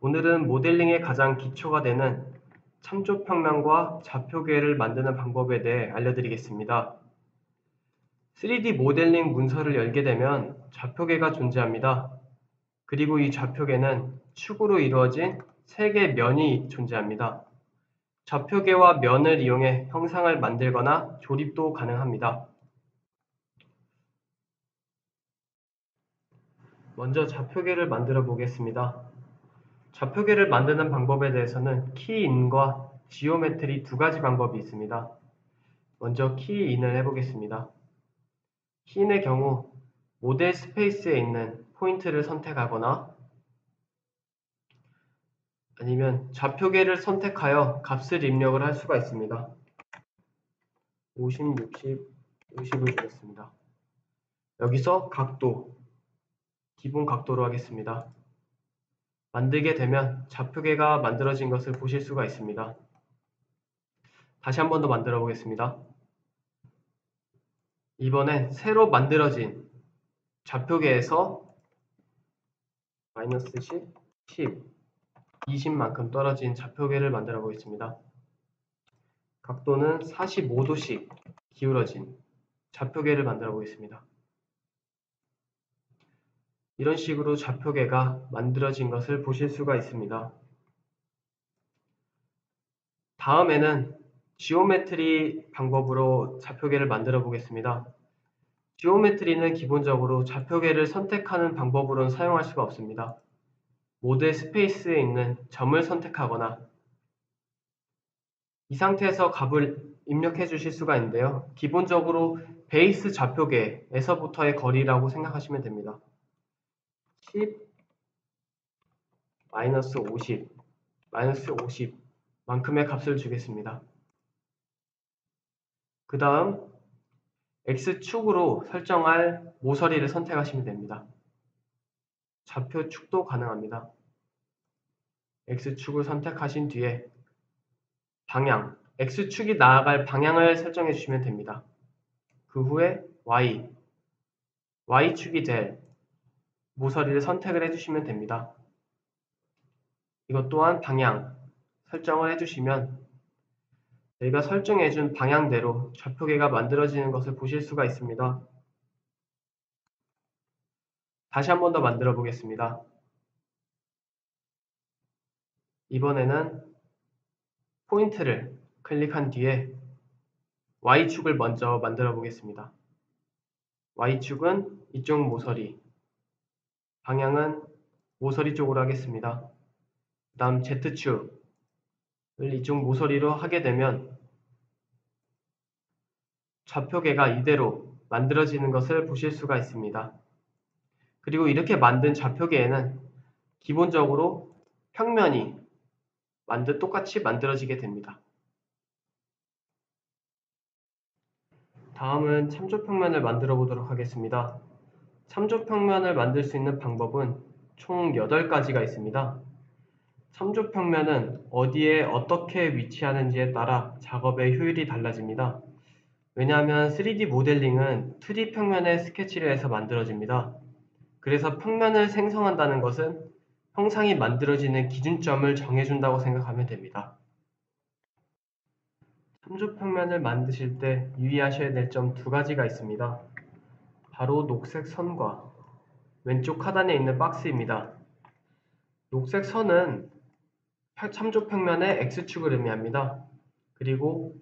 오늘은 모델링의 가장 기초가 되는 참조평면과 좌표계를 만드는 방법에 대해 알려드리겠습니다. 3D 모델링 문서를 열게 되면 좌표계가 존재합니다. 그리고 이 좌표계는 축으로 이루어진 3개의 면이 존재합니다. 좌표계와 면을 이용해 형상을 만들거나 조립도 가능합니다. 먼저 좌표계를 만들어 보겠습니다. 좌표계를 만드는 방법에 대해서는 키인과 지오메트리 두 가지 방법이 있습니다. 먼저 키인을 해보겠습니다. 키인의 경우 모델 스페이스에 있는 포인트를 선택하거나 아니면 좌표계를 선택하여 값을 입력을 할 수가 있습니다. 50, 60, 50을 주겠습니다. 여기서 각도, 기본 각도로 하겠습니다. 만들게 되면 좌표계가 만들어진 것을 보실 수가 있습니다. 다시 한 번 더 만들어 보겠습니다. 이번엔 새로 만들어진 좌표계에서 마이너스 10, 10, 20만큼 떨어진 좌표계를 만들어 보겠습니다. 각도는 45도씩 기울어진 좌표계를 만들어 보겠습니다. 이런 식으로 좌표계가 만들어진 것을 보실 수가 있습니다. 다음에는 지오메트리 방법으로 좌표계를 만들어 보겠습니다. 지오메트리는 기본적으로 좌표계를 선택하는 방법으로는 사용할 수가 없습니다. 모델 스페이스에 있는 점을 선택하거나 이 상태에서 값을 입력해 주실 수가 있는데요. 기본적으로 베이스 좌표계에서부터의 거리라고 생각하시면 됩니다. 10, 마이너스 50, 마이너스 50 만큼의 값을 주겠습니다. 그 다음 X축으로 설정할 모서리를 선택하시면 됩니다. 좌표축도 가능합니다. X축을 선택하신 뒤에 방향, X축이 나아갈 방향을 설정해 주시면 됩니다. 그 후에 Y축이 될 모서리를 선택을 해주시면 됩니다. 이것 또한 방향 설정을 해주시면 저희가 설정해준 방향대로 좌표계가 만들어지는 것을 보실 수가 있습니다. 다시 한 번 더 만들어 보겠습니다. 이번에는 포인트를 클릭한 뒤에 Y축을 먼저 만들어 보겠습니다. Y축은 이쪽 모서리, 방향은 모서리 쪽으로 하겠습니다. 그 다음 Z축을 이쪽 모서리로 하게 되면 좌표계가 이대로 만들어지는 것을 보실 수가 있습니다. 그리고 이렇게 만든 좌표계에는 기본적으로 평면이 똑같이 만들어지게 됩니다. 다음은 참조평면을 만들어 보도록 하겠습니다. 참조평면을 만들 수 있는 방법은 총 8가지가 있습니다. 참조평면은 어디에 어떻게 위치하는지에 따라 작업의 효율이 달라집니다. 왜냐하면 3D 모델링은 2D 평면의 스케치를 해서 만들어집니다. 그래서 평면을 생성한다는 것은 형상이 만들어지는 기준점을 정해준다고 생각하면 됩니다. 참조평면을 만드실 때 유의하셔야 될 점 2가지가 있습니다. 바로 녹색 선과 왼쪽 하단에 있는 박스입니다. 녹색 선은 참조평면의 X축을 의미합니다. 그리고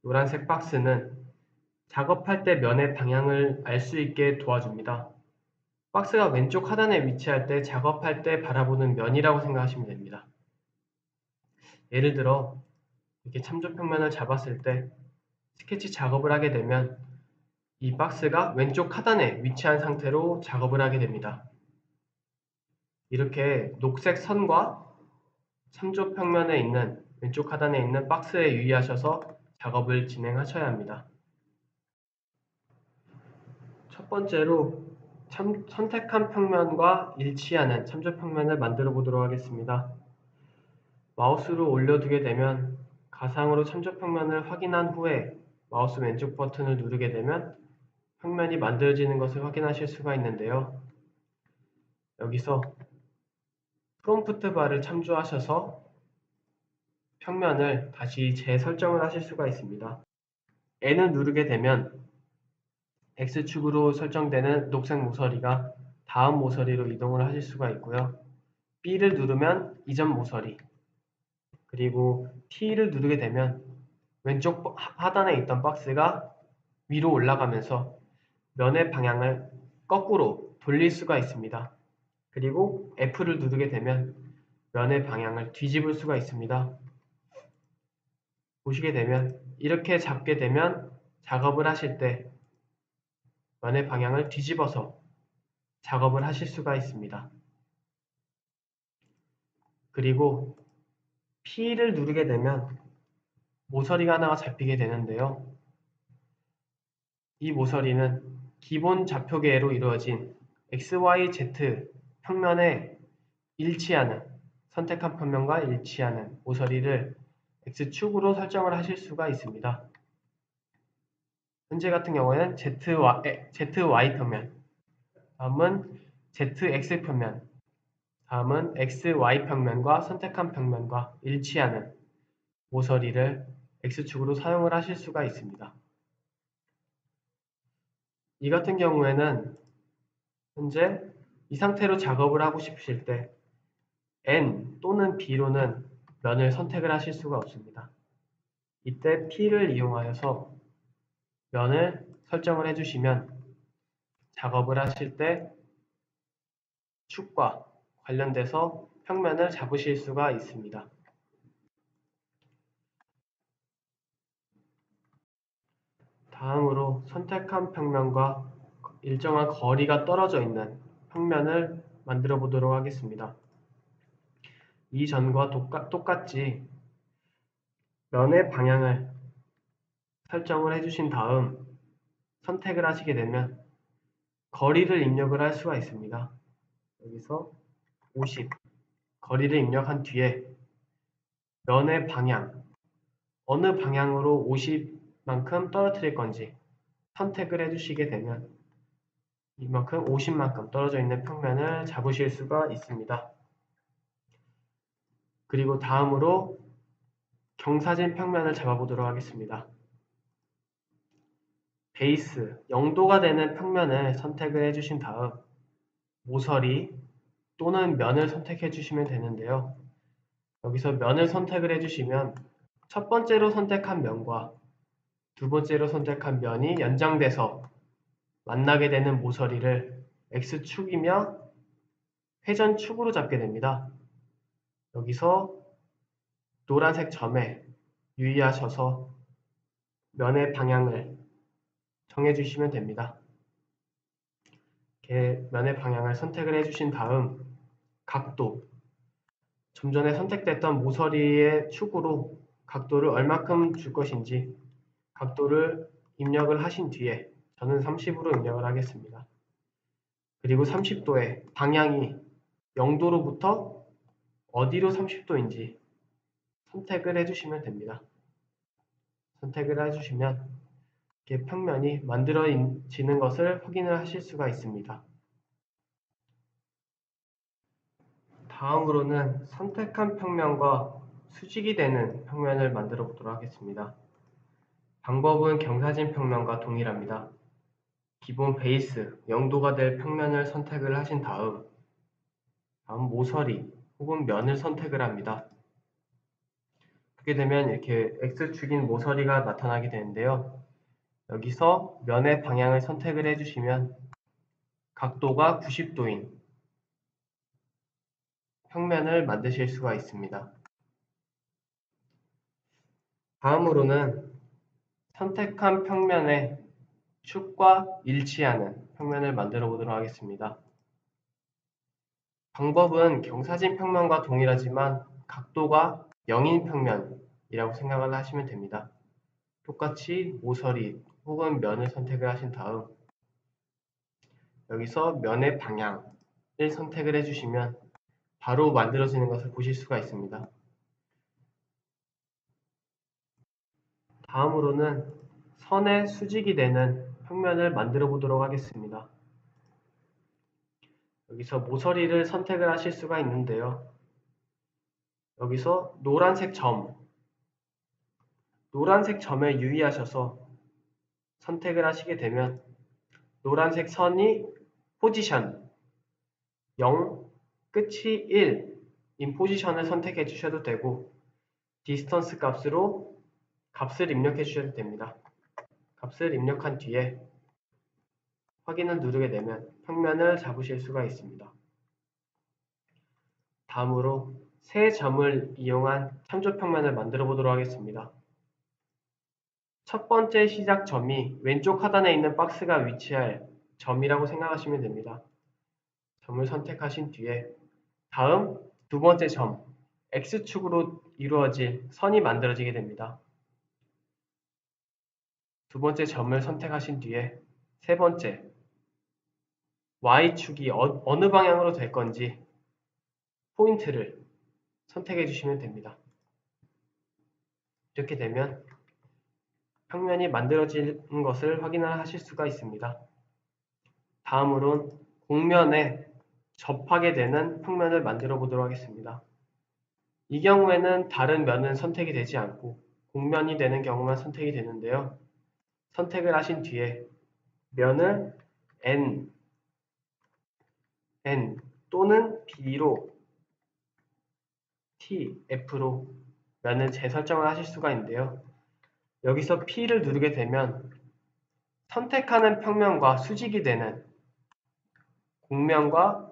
노란색 박스는 작업할 때 면의 방향을 알 수 있게 도와줍니다. 박스가 왼쪽 하단에 위치할 때 작업할 때 바라보는 면이라고 생각하시면 됩니다. 예를 들어 이렇게 참조평면을 잡았을 때 스케치 작업을 하게 되면 이 박스가 왼쪽 하단에 위치한 상태로 작업을 하게 됩니다. 이렇게 녹색 선과 참조평면에 있는 왼쪽 하단에 있는 박스에 유의하셔서 작업을 진행하셔야 합니다. 첫 번째로 선택한 평면과 일치하는 참조평면을 만들어 보도록 하겠습니다. 마우스를 올려두게 되면 가상으로 참조평면을 확인한 후에 마우스 왼쪽 버튼을 누르게 되면 평면이 만들어지는 것을 확인하실 수가 있는데요. 여기서 프롬프트 바를 참조하셔서 평면을 다시 재설정을 하실 수가 있습니다. N을 누르게 되면 X축으로 설정되는 녹색 모서리가 다음 모서리로 이동을 하실 수가 있고요. B를 누르면 이전 모서리, 그리고 T를 누르게 되면 왼쪽 하단에 있던 박스가 위로 올라가면서 면의 방향을 거꾸로 돌릴 수가 있습니다. 그리고 F를 누르게 되면 면의 방향을 뒤집을 수가 있습니다. 보시게 되면 이렇게 잡게 되면 작업을 하실 때 면의 방향을 뒤집어서 작업을 하실 수가 있습니다. 그리고 P를 누르게 되면 모서리가 하나가 잡히게 되는데요. 이 모서리는 기본 좌표계로 이루어진 XYZ 평면에 일치하는, 선택한 평면과 일치하는 모서리를 X축으로 설정을 하실 수가 있습니다. 현재 같은 경우에는 ZY 평면, 다음은 ZX 평면, 다음은 XY 평면과 선택한 평면과 일치하는 모서리를 X축으로 사용을 하실 수가 있습니다. 이 같은 경우에는 현재 이 상태로 작업을 하고 싶으실 때 N 또는 B로는 면을 선택을 하실 수가 없습니다. 이때 P를 이용하여서 면을 설정을 해주시면 작업을 하실 때 축과 관련돼서 평면을 잡으실 수가 있습니다. 다음으로 선택한 평면과 일정한 거리가 떨어져 있는 평면을 만들어 보도록 하겠습니다. 이전과 똑같이 면의 방향을 설정을 해주신 다음 선택을 하시게 되면 거리를 입력을 할 수가 있습니다. 여기서 50, 거리를 입력한 뒤에 면의 방향, 어느 방향으로 50만큼 떨어뜨릴 건지 선택을 해주시게 되면 이만큼 50만큼 떨어져 있는 평면을 잡으실 수가 있습니다. 그리고 다음으로 경사진 평면을 잡아보도록 하겠습니다. 베이스, 0도가 되는 평면을 선택을 해주신 다음 모서리 또는 면을 선택해 주시면 되는데요. 여기서 면을 선택을 해주시면 첫 번째로 선택한 면과 두 번째로 선택한 면이 연장돼서 만나게 되는 모서리를 X축이며 회전축으로 잡게 됩니다. 여기서 노란색 점에 유의하셔서 면의 방향을 정해주시면 됩니다. 이렇게 면의 방향을 선택을 해주신 다음 각도, 좀 전에 선택됐던 모서리의 축으로 각도를 얼마큼 줄 것인지 각도를 입력을 하신 뒤에 저는 30으로 입력을 하겠습니다. 그리고 30도의 방향이 0도로부터 어디로 30도인지 선택을 해주시면 됩니다. 선택을 해주시면 이렇게 평면이 만들어지는 것을 확인을 하실 수가 있습니다. 다음으로는 선택한 평면과 수직이 되는 평면을 만들어 보도록 하겠습니다. 방법은 경사진 평면과 동일합니다. 기본 베이스 0도가 될 평면을 선택을 하신 다음 모서리 혹은 면을 선택을 합니다. 그렇게 되면 이렇게 X축인 모서리가 나타나게 되는데요. 여기서 면의 방향을 선택을 해주시면 각도가 90도인 평면을 만드실 수가 있습니다. 다음으로는 선택한 평면의 축과 일치하는 평면을 만들어 보도록 하겠습니다. 방법은 경사진 평면과 동일하지만 각도가 0인 평면이라고 생각을 하시면 됩니다. 똑같이 모서리 혹은 면을 선택을 하신 다음 여기서 면의 방향을 선택을 해주시면 바로 만들어지는 것을 보실 수가 있습니다. 다음으로는 선의 수직이 되는 평면을 만들어 보도록 하겠습니다. 여기서 모서리를 선택을 하실 수가 있는데요. 여기서 노란색 점에 유의하셔서 선택을 하시게 되면 노란색 선이 포지션 0, 끝이 1인 포지션을 선택해 주셔도 되고 디스턴스 값으로 값을 입력해 주셔도 됩니다. 값을 입력한 뒤에 확인을 누르게 되면 평면을 잡으실 수가 있습니다. 다음으로 세 점을 이용한 참조평면을 만들어 보도록 하겠습니다. 첫 번째 시작점이 왼쪽 하단에 있는 박스가 위치할 점이라고 생각하시면 됩니다. 점을 선택하신 뒤에 다음 두 번째 점, X축으로 이루어질 선이 만들어지게 됩니다. 두 번째 점을 선택하신 뒤에 세 번째, Y축이 어느 방향으로 될 건지 포인트를 선택해 주시면 됩니다. 이렇게 되면 평면이 만들어진 것을 확인을 하실 수가 있습니다. 다음으론 곡면에 접하게 되는 평면을 만들어 보도록 하겠습니다. 이 경우에는 다른 면은 선택이 되지 않고 곡면이 되는 경우만 선택이 되는데요. 선택을 하신 뒤에 면을 N 또는 B로 T, F로 면을 재설정을 하실 수가 있는데요. 여기서 P를 누르게 되면 선택하는 평면과 수직이 되는 곡면과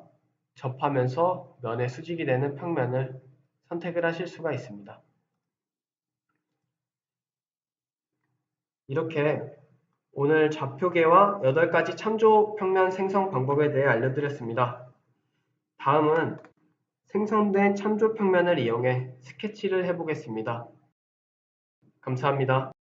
접하면서 면의 수직이 되는 평면을 선택을 하실 수가 있습니다. 이렇게 오늘 좌표계와 8가지 참조 평면 생성 방법에 대해 알려드렸습니다. 다음은 생성된 참조 평면을 이용해 스케치를 해보겠습니다. 감사합니다.